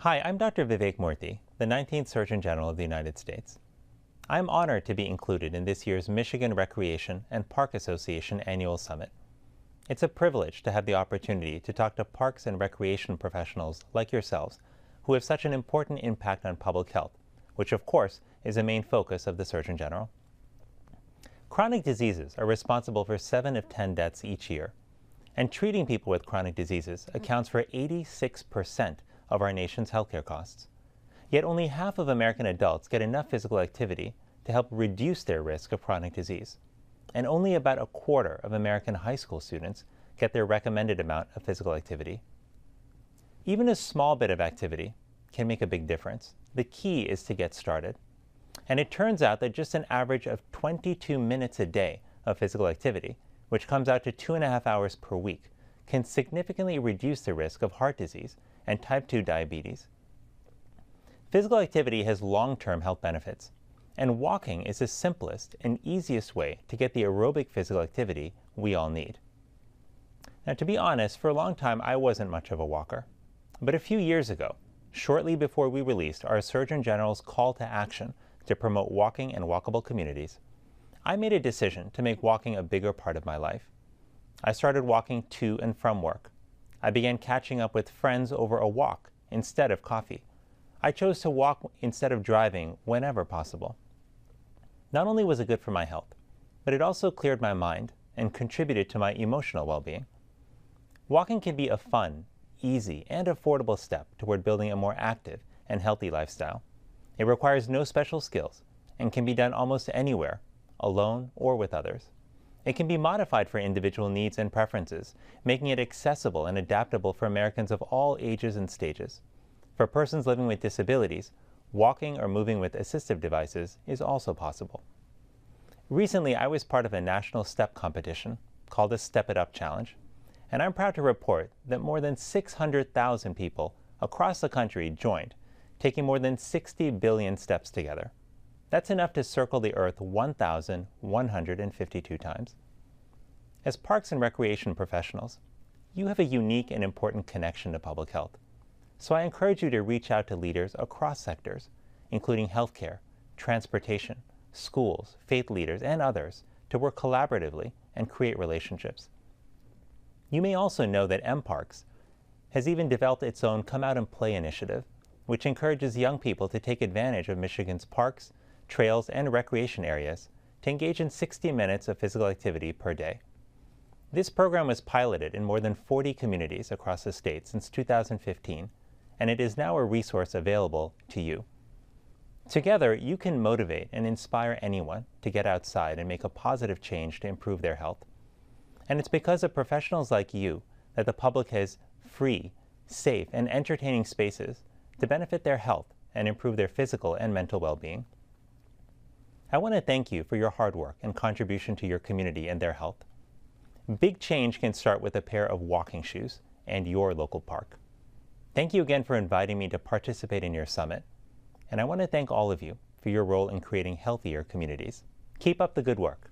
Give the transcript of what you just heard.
Hi, I'm Dr. Vivek Murthy, the 19th Surgeon General of the United States. I'm honored to be included in this year's Michigan Recreation and Park Association Annual Summit. It's a privilege to have the opportunity to talk to parks and recreation professionals like yourselves who have such an important impact on public health, which of course is a main focus of the Surgeon General. Chronic diseases are responsible for 7 of 10 deaths each year, and treating people with chronic diseases accounts for 86% of our nation's healthcare costs. Yet only half of American adults get enough physical activity to help reduce their risk of chronic disease, and only about a quarter of American high school students get their recommended amount of physical activity. Even a small bit of activity can make a big difference. The key is to get started. And it turns out that just an average of 22 minutes a day of physical activity, which comes out to 2.5 hours per week, can significantly reduce the risk of heart disease and type 2 diabetes. Physical activity has long-term health benefits, and walking is the simplest and easiest way to get the aerobic physical activity we all need. Now, to be honest, for a long time I wasn't much of a walker. But a few years ago, shortly before we released our Surgeon General's call to action to promote walking and walkable communities, I made a decision to make walking a bigger part of my life. I started walking to and from work. I began catching up with friends over a walk instead of coffee. I chose to walk instead of driving whenever possible. Not only was it good for my health, but it also cleared my mind and contributed to my emotional well-being. Walking can be a fun, easy, and affordable step toward building a more active and healthy lifestyle. It requires no special skills and can be done almost anywhere, alone or with others. It can be modified for individual needs and preferences, making it accessible and adaptable for Americans of all ages and stages. For persons living with disabilities, walking or moving with assistive devices is also possible. Recently, I was part of a national step competition called the Step It Up Challenge, and I'm proud to report that more than 600,000 people across the country joined, taking more than 60 billion steps together. That's enough to circle the Earth 1,152 times. As parks and recreation professionals, you have a unique and important connection to public health. So I encourage you to reach out to leaders across sectors, including healthcare, transportation, schools, faith leaders, and others, to work collaboratively and create relationships. You may also know that mParks has even developed its own Come Out and Play initiative, which encourages young people to take advantage of Michigan's parks, trails, and recreation areas to engage in 60 minutes of physical activity per day. This program was piloted in more than 40 communities across the state since 2015, and it is now a resource available to you. Together, you can motivate and inspire anyone to get outside and make a positive change to improve their health. And it's because of professionals like you that the public has free, safe, and entertaining spaces to benefit their health and improve their physical and mental well-being. I want to thank you for your hard work and contribution to your community and their health. Big change can start with a pair of walking shoes and your local park. Thank you again for inviting me to participate in your summit, and I want to thank all of you for your role in creating healthier communities. Keep up the good work.